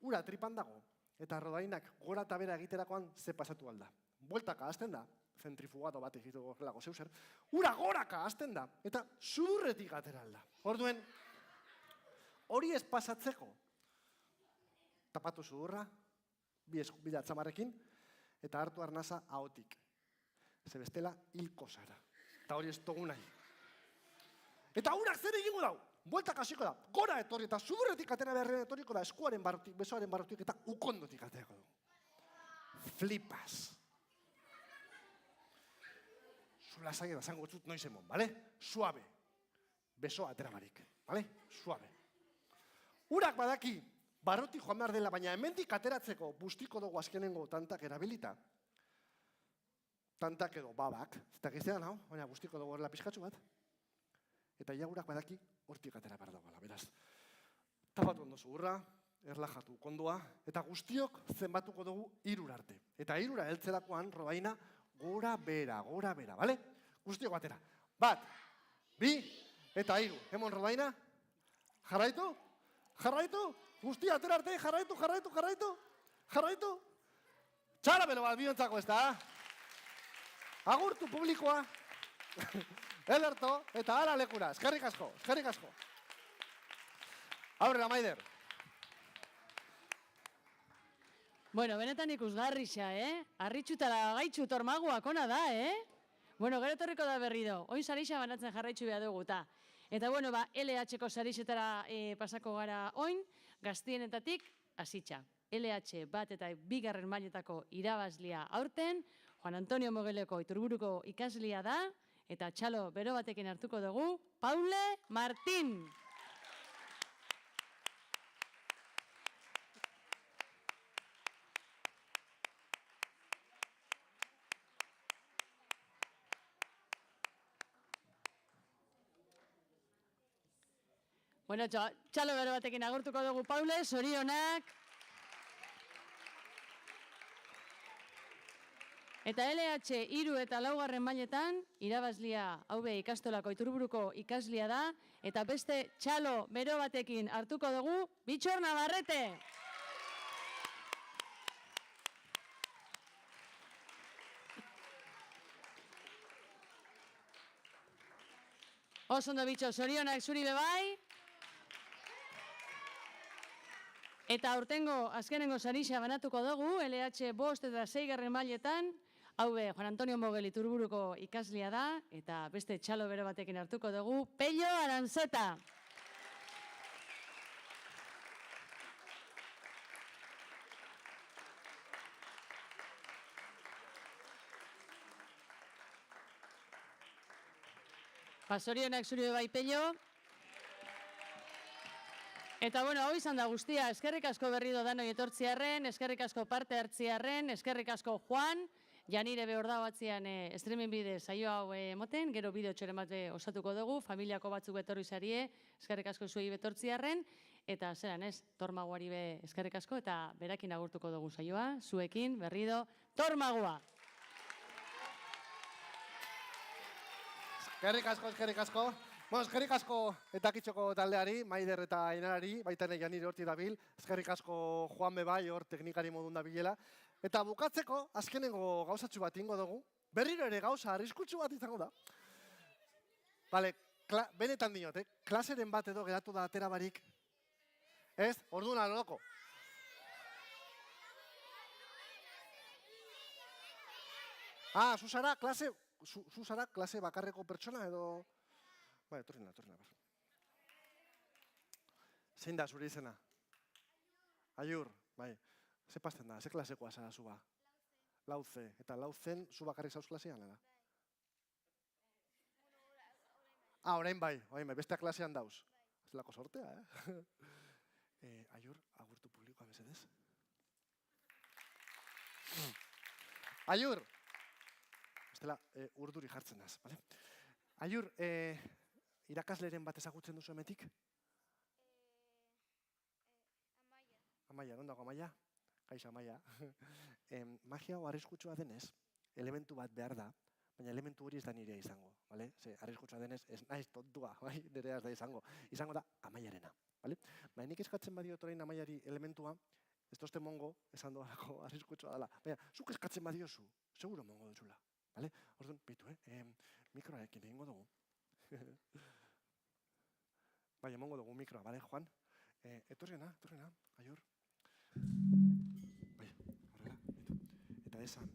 S2: Ura tripan dago, eta Rodainak gora eta bera egiterakoan ze pasatu alda. Bueltaka hasten da, zentrifugado bat egitu gorrelako zeuser, ura goraka hasten da, eta sudurretik atera alda. Orduen, hori ez pasatzeko, tapatu sudurra, bi eskubila atzamarrekin, eta hartu arnasa ahotik. Ze bestela hilko zara. Eta hori ez dugu nahi. Eta urak zer egingo dau? Bueltak hasiko da, gora etorri eta sudurretik atera beharren etorriko da, eskuaren barrutik, besoaren barrutik eta ukondotik aterako du. Flipas. Zula zaila da zango txut noiz emon, bale? Suabe. Besoa atera barik, bale? Suabe. Urak badaki, barrutik joan behar dela, baina hemendik ateratzeko bustiko dugu azkenengo tantak erabilita. Tantak edo babak, eta giztean hau, baina bustiko dugu horrela pixkatzu bat. Eta iagurak badaki hortik atera behar dagoela, beraz. Tapatu ondo zugurra, erlajatu kondua, eta guztiok zenbatuko dugu 3 arte. Eta 3 heltzerakoan, Rodaina, gora bera, bale? Guztiok batera. 1, 2, eta 3. Hemon Rodaina? Jarraitu? Guztia atera arte, jarraitu? Txara bero bat biontzako ez da? Agurtu publikoa. Ederto, eta ala lekura. Eskerrik asko. Aurrera, Maider.
S1: Bueno, benetan ikusgarrixa, Arritxutara gaitxu tormaguak ona da, Bueno, gero etorriko da berrido. Oin sarixa banatzen jarraitzu behar dugu, eta. Eta, bueno, LH-ko sarixetara pasako gara oin, gaztienetatik hasitxa. LH bat eta 2. mailetako irabazlia aurten, Juan Antonio Mogeleko Iturburuko ikaslia da, eta txalo bero batekin hartuko dugu, Paule Martín. Bueno, txalo bero batekin agurtuko dugu, Paule, zorionak. Eta LH 3 eta 4. mailetan, irabazlia haube ikastolako Iturburuko ikaslia da, eta beste txalo bero batekin hartuko dugu, Bitxor Navarrete. Osondo Bitxor, zorionak zuri bebai. Eta aurtengo azkenengo sarixa banatuko dugu, LH 5 eta 6. mailetan, haube Juan Antonio Mogel Iturburuko ikaslia da, eta beste txalo bero batekin hartuko dugu, Pello Aranzeta. Zorionak zuri bai, Pello. Eta, bueno, hau izan da guztia, eskerrik asko berrido danoi etortziarren, eskerrik asko parte hartziarren, eskerrik asko Juan, Janire behor da batzian streaming bide saio hau emoten, gero bideo txoren bat osatuko dugu, familiako batzuk betorri zarie, eskerrik asko zuei betortziarren, eta zeran ez, tormaguari be eskerrik asko, eta berakin agurtuko dugu saioa, zuekin, berrido, tormagua!
S2: Eskerrik asko. Bueno, eskerrik asko eta kitxoko taldeari, Maider eta Ainarari, baita nahi Janire horti dabil, eskerrik asko Juan Bebai hor teknikari modun dabilela. Eta bukatzeko, azkenengo gauzatxu bat ingo dugu, berriro ere gauza arriskutsu bat izango da. Bale, benetan dinot, klaseren bat edo geratu da atera barik. Ez? Orduan aloloko. Zuzara klase bakarreko pertsona edo... Bai, etorrina. Zein da zure izena? Aiur, bai. Ze pasten da, ze klasekoa zara zuba? Lauze. Eta lauzen zu bakarrik zauz klasean, da? Orain bai, beste klasean dauz. Ez lako sortea, Aiur, agurtu publikoa mesedez. Aiur! Bestela, urduri jartzen naz, bale? Aiur, irakasleren bat ezagutzen duzu emetik?
S3: Amaia.
S2: Amaia, non dago Amaia? Kaixo, Amaia. Magia hau arriskutsua denez,
S4: elementu bat behar da, baina elementu hori ez da nirea izango, bale? Ze, arriskutsua denez, ez naiz tontua, bai, nirea ez da izango. Izango da Amaiarena, bale? Baina nik eskatzen badiot orain Amaiari elementua, ez tozte mongo, esan doarako arriskutsua dela. Baina, zuk eskatzen badiozu, seguro mongo duzula, bale? Orduan, bitu, mikroarekin egingo dugu. Bai, emongo dugu mikroa, bale, Juan? Etorrena, aiur. Bai, horrela, eta esan,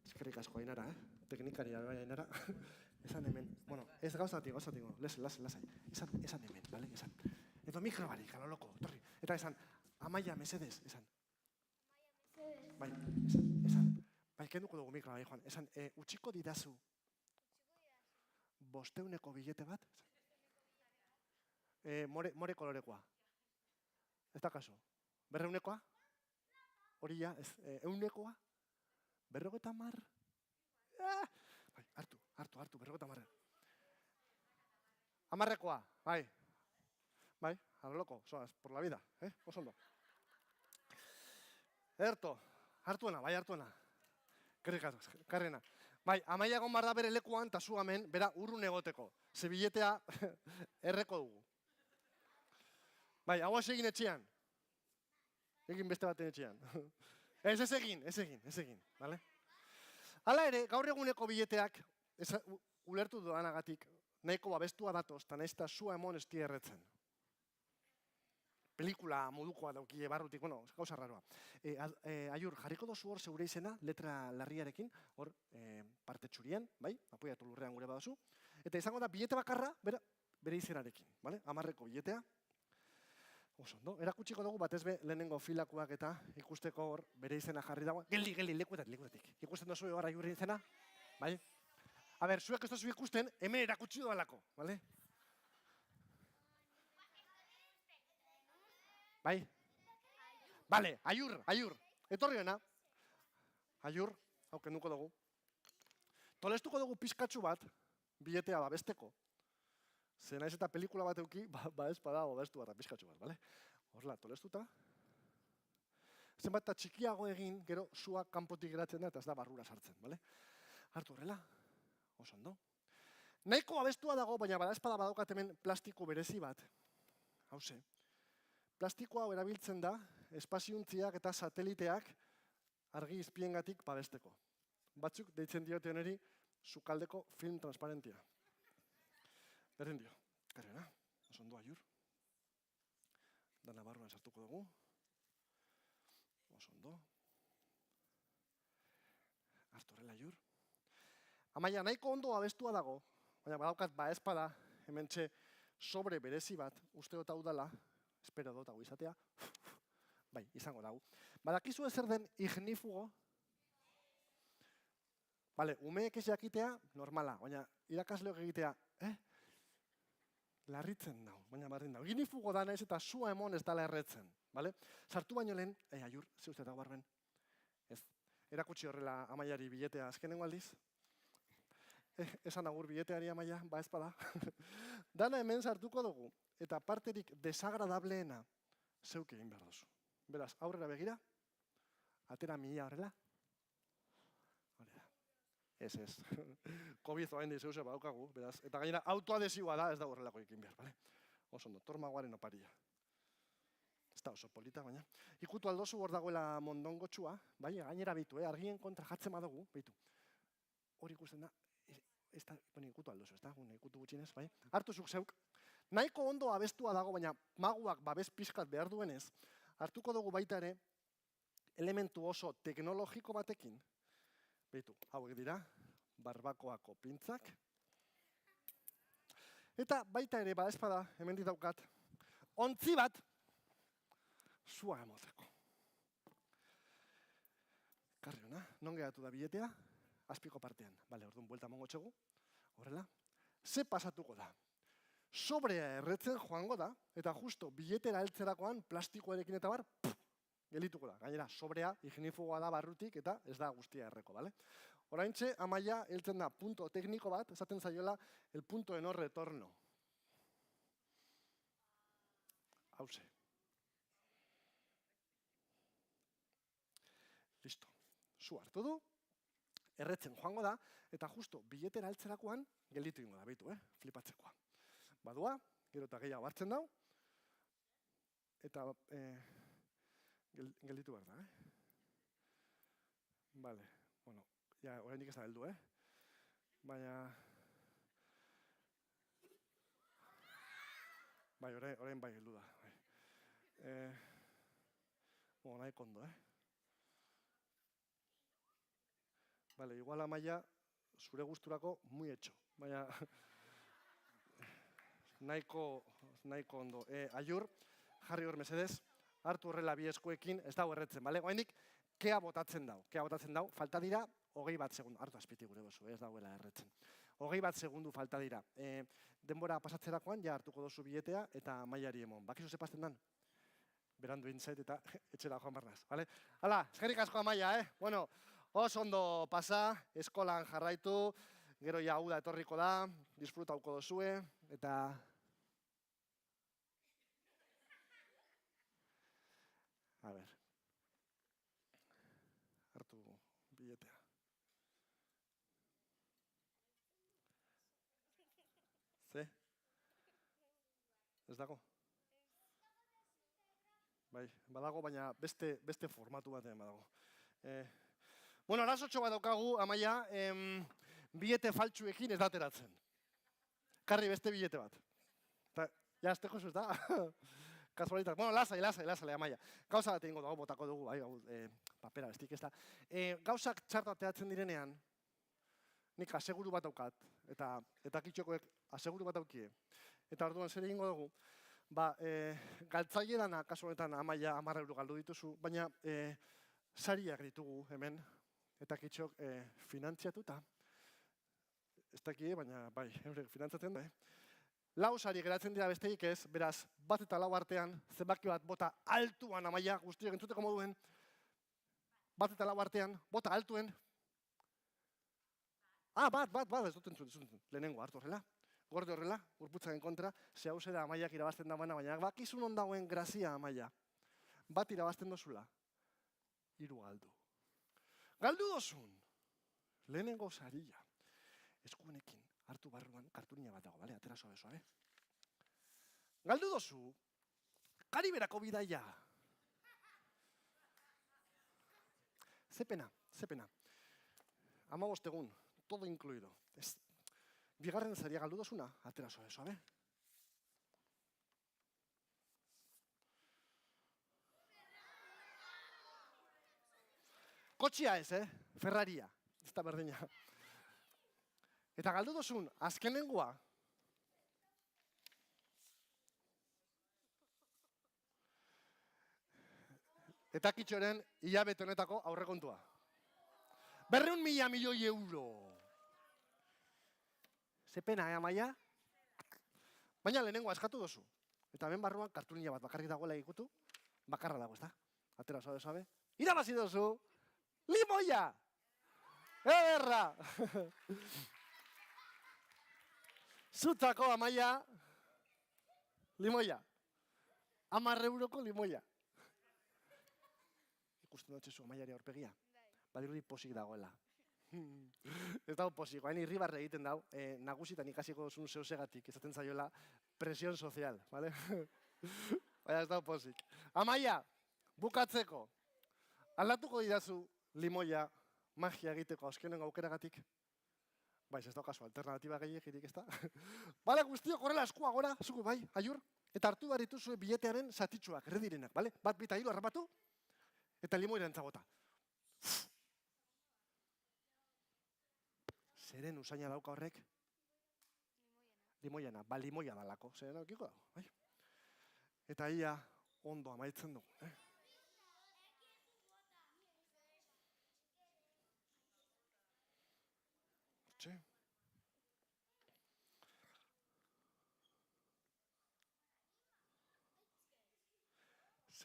S4: eskerrik asko Ainara, teknikaria Ainara, esan hemen, bueno, ez gauzatik, lasai, esan hemen, bale, esan. Edo mikro barik, alo loko, torri, eta esan, Amaia, mesedez, esan. Bai, esan, bai, kenduko dugu mikroa, bai, Juan, esan, utxiko didazu 500 bilete bat? More kolorekoa. Ez da kaso. 200koa? Hori ja, 100koa? 50? Bai, hartu, 50. 10koa, bai. Bai, a lo loco, soaz, por la vida, oso ondo. Hartuena, bai, hartuena. Karrena. Bai, Amaia egon da bere lekuan, eta zu hemen, bera urrun egoteko. Ze biletea erreko dugu. Bai, hau egin etxean. Egin beste baten etxean. Ez egin, bale? Hala ere, gaur eguneko bileteak, ulertu dudanagatik, nahiko babestua datoz, eta nahiz eta zua emon esti erretzen. Pelikula modukoa daukile barrutik, bueno, gauza raroa. Aiur, jarriko dozu hor zeure izena, letra larriarekin, hor parte txurien, bai, apoiatu lurrean gure badozu. Eta izango da, bilete bakarra, bere izenarekin, bale? 10ko biletea. Oso, no? Erakutsiko dugu, batez be, lehenengo filakuak eta ikusteko hor bere izena jarri dagoen. Geldi, lekuetatik. Ikusten dozu hor Aiurren izena, bai? A ber, zuek ez dozu ikusten, hemen erakutsi doalako, bale? Bai? Bale, Aiur, etorri hona. Aiur, hau kenduko dugu. Tolestuko dugu pizkatxu bat, biletea babesteko. Ze naiz eta pelikula bat euki, ez badago babestu barra pizkatxu bat, bale? Horla, tolestuta. Zenbat eta txikiago egin, gero sua kanpotik geratzen da eta ez da barrura sartzen, bale? Hartu horrela, oso ondo. Nahiko babestua dago, baina badaezpada badaukat hemen plastiko berezi bat. Hauze. Plastiko hau erabiltzen da, espaziuntziak eta sateliteak argi izpiengatik babesteko. Batzuk deitzen diote honeri sukaldeko film transparentia. Berdin dio, karrena, oso ondo Aiur. Dana barruan sartuko dugu. Oso ondo. Hartu horrela Aiur. Amaia, nahiko ondo abestua dago, baina badaukat baezpada, hementxe sobre berezi bat, uste dut hau dela, espero dut hau izatea, bai, izango dago. Badakizu zer den ignífugo? Bale, umeek ez jakitea, normala, baina irakasleok egitea, larritzen dau, baina bardin dau. Ignífugo da naiz eta sua emon ez dala erretzen, bale? Sartu baino lehen, Aiur, ze uste dago barben? Ez, erakutsi horrela Amaiari biletea azkenengo aldiz? Esan agur bileteari Amaia, ba ez bada. Dana hemen sartuko dugu, eta parterik desagradableena zeuk egin behar duzu. Beraz, aurrera begira, atera mila horrela. Horrela. Ez. COVID oain dizeuse badaukagu, beraz. Eta gainera, autoadesiua da, ez da horrelako ekin behar, bale? Oso ondo, tormagoaren oparia. Ez da oso polita, baina. Ikutu aldozu hor dagoela mondongotxua, bai, gainera bitu, argien kontra jatzen badugu, bitu. Hor ikusten da, ez da, ikutu aldozu, ez da, ikutu gutxinez, bai. Hartu zuk zeuk. Nahiko ondo abestua dago, baina maguak babes pizkat behar duenez, hartuko dugu baita ere, elementu oso teknologiko batekin, behitu, hauek dira, barbakoako pintzak, eta baita ere, baezpada, hemen ditaukat, ontzi bat, sua emoteko. Karri hona, non geratu da biletea? Azpiko partean. Bale, orduan, buelta mongo txegu, horrela. Ze pasatuko da? Sobrea erretzen joango da, eta justo biletera heltzerakoan plastikoarekin eta bar, gelituko da. Gainera, sobrea ignífugoa da barrutik eta ez da guztia erreko, bale? Oraintxe, Amaia heltzen da punto tekniko bat, esaten zaiola el punto de no retorno. Hauze. Listo. Zu hartu du, erretzen joango da, eta justo biletera altzerakoan gelditu ingo da, behitu, flipatzekoa. Badua, gero eta gehiago hartzen dau, eta gelditu behar da, Vale, bueno, ja, oraindik ez da heldu, Baina... Bai, orain bai heldu da. Bueno, nahi kondo, Vale, igual Amaia, zure gusturako muy hecho. Baina... nahiko ondo. Aiur, jarri hor mesedez, hartu horrela bi eskuekin, ez dago erretzen, bale? Oraindik, kea botatzen dau, falta dira, 21 segundu, hartu azpiti gure bozu, ez dagoela erretzen. 21 segundu falta dira. Denbora pasatzerakoan, ja hartuko dozu biletea eta Amaiari emon. Bakizu zepazten dan? Berandu intzait eta etxera joan barnaz, bale? Hala, eskerrik asko Amaia, Bueno, oso ondo pasa, eskolan jarraitu, gero ja uda etorriko da, disfrutauko dozue, eta... A ber... hartu biletea. Ze? Ez dago? Bai, badago, baina beste formatu batean badago. Bueno, arazotxo bat daukagu, Amaia, bilete faltsuekin ez dateratzen. Karri beste bilete bat. Ja, ez tejo ez da? Kasualitak. Bueno, lasai, Amaia. Gauza bat egingo dago, botako dugu, papera, bestik ez da. Gauzak txarto ateratzen direnean, nik aseguru bat daukat, eta kitxokoek aseguru bat daukie. Eta orduan zer egingo dugu, galtzaile dana, kasu honetan Amaia 10 euro galdu dituzu, baina sariak ditugu hemen, eta kitxok finantziatuta. Ez dakie, baina bai, eurek finantzatzen da, 4 sari geratzen dira besteik ez, beraz, 1 eta 4 artean, zenbaki bat bota altuan Amaia, guztiak entzuteko moduen, 1 eta 4 artean, bota altuen. Bat, ez dut entzuten, lehenengo hartu horrela. Gorde horrela, urputzaren kontra, ze hau zera Amaiak irabazten dagoena, baina bakizun ondagoen grazia Amaia. 1 irabazten dozula, 3 galdu. Galdu dozun, lehenengo saria. Eskuenekin hartu barruan kartunia bat dago, bale? Atera sobe. Galdu dozu, Kariberako bidaia. Zepena. 15 egun, todo incluido. Bigarren zaria galdu dozuna, atera sobe. Kotxia ez, Ferraria. Ez da berdina. Eta galdu dozun, azkenengoa. Eta kitxoren hilabete honetako aurrekontua. 200.000 milioi euro. Ze pena, Amaia? Baina lehenengoa eskatu dozu. Eta hemen barruan kartunia bat bakarrik dagoela ikutu, bakarra dago, ez da? Atera sabe. Irabazi dozu! Limoia! Erra! Zutzako, Amaia, limoia. 10 euroko limoia. Ikusten dutxezu Amaiari aurpegia? Badirudi posik dagoela. Ez dago posik, hain irribarre egiten dau, nagusitan ikasiko duzun zeusegatik, ezaten zaiola presión sozial, bale? Baina ez dago posik. Amaia, bukatzeko, aldatuko didazu limoia magia egiteko azkenen aukeragatik? Baiz, ez daukazu alternatiba gehiagirik, ez da? Bale, guztiok horrela eskua gora, zugu bai, Aiur? Eta hartu behar dituzue biletearen zatitxuak, erredirenak, bale? 1, 2, 3 harrapatu, eta limoira entzagota. Zeren usaina dauka horrek? Limoiana, limoia dalako, zeren okiko dago, bai? Eta ia ondo amaitzen dugu,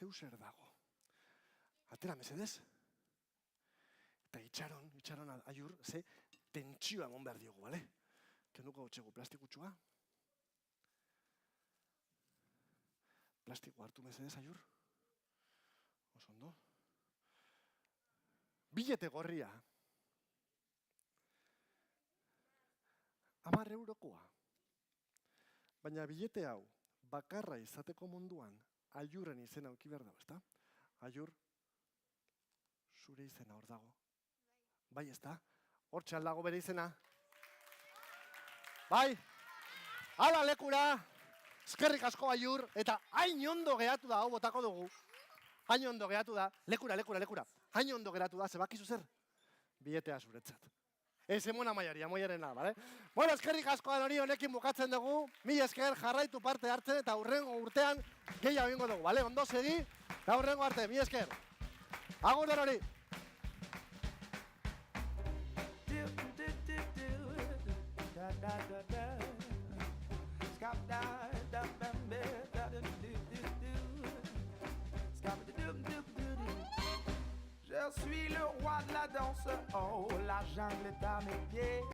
S4: Zeu zer dago. Atera mesedez. Eta itxaron Aiur, ze tentsioa emon behar diogu, bale? Kenduko txegu plastikutsua. Plastiko hartu mesedez, Aiur. Oso ondo. Bilete gorria. 10 eurokoa. Baina bilete hau bakarra izateko munduan Aiurren izena auki behar dago, ezta? Aiur, zure izena hor dago. Bai, ezta? Hortxe aldago bere izena. Bai, ala lekura, eskerrik asko Aiur, eta hain ondo geratu da, hau botako dugu. Hain ondo geratu da, lekura. Hain ondo geratu da, zebakizu zer? Biletea zuretzat. Ez emon amaiarena, bale? Bueno, eskerrik askoan hori honekin bukatzen dugu. Mila esker jarraitu parte hartzen eta hurrengo urtean gehiago egingo dugu, bale? Ondo segi, eta hurrengo arte, mila esker. Agur den hori.
S5: Je suis le roi de la danse, oh, la jungle est à mes pieds.